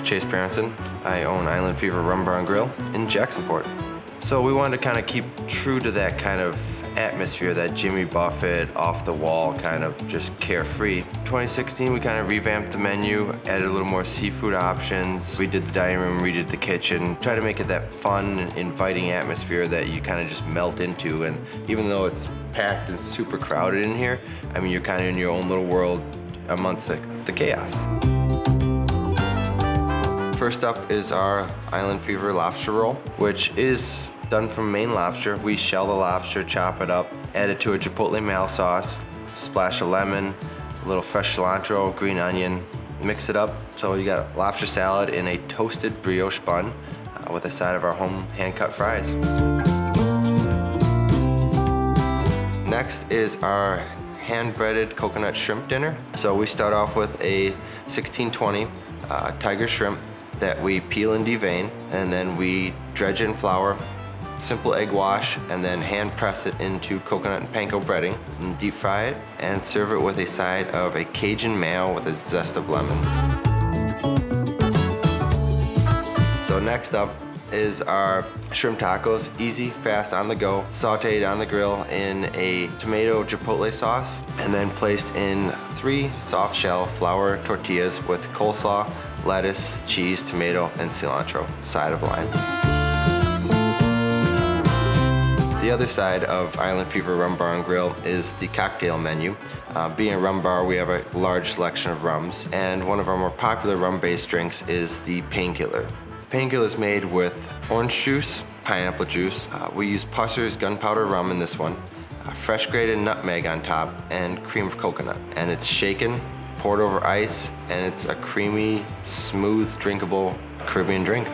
Chase Bjarnarson. I own Island Fever Rum Bar and Grill in Jacksonport. So we wanted to kind of keep true to that kind of atmosphere, that Jimmy Buffett, off the wall, kind of just carefree. 2016, we kind of revamped the menu, added a little more seafood options. We did the dining room, redid the kitchen, try to make it that fun, inviting atmosphere that you kind of just melt into. And even though it's packed and super crowded in here, I mean, you're kind of in your own little world amongst the chaos. First up is our Island Fever Lobster Roll, which is done from Maine lobster. We shell the lobster, chop it up, add it to a chipotle mayo sauce, splash of lemon, a little fresh cilantro, green onion, mix it up. So you got lobster salad in a toasted brioche bun with a side of our home hand-cut fries. Next is our hand-breaded coconut shrimp dinner. So we start off with a 1620 tiger shrimp that we peel and devein, and then we dredge in flour, simple egg wash, and then hand press it into coconut and panko breading, and deep fry it, and serve it with a side of a Cajun mayo with a zest of lemon. So next up is our shrimp tacos, easy, fast, on the go, sauteed on the grill in a tomato chipotle sauce, and then placed in 3 soft shell flour tortillas with coleslaw, lettuce, cheese, tomato, and cilantro, side of lime. The other side of Island Fever Rum Bar and Grill is the cocktail menu. Being a rum bar, we have a large selection of rums, and one of our more popular rum-based drinks is the Painkiller. Painkiller is made with orange juice, pineapple juice. We use Pusser's gunpowder rum in this one, fresh grated nutmeg on top, and cream of coconut. And it's shaken, poured over ice, and it's a creamy, smooth, drinkable Caribbean drink.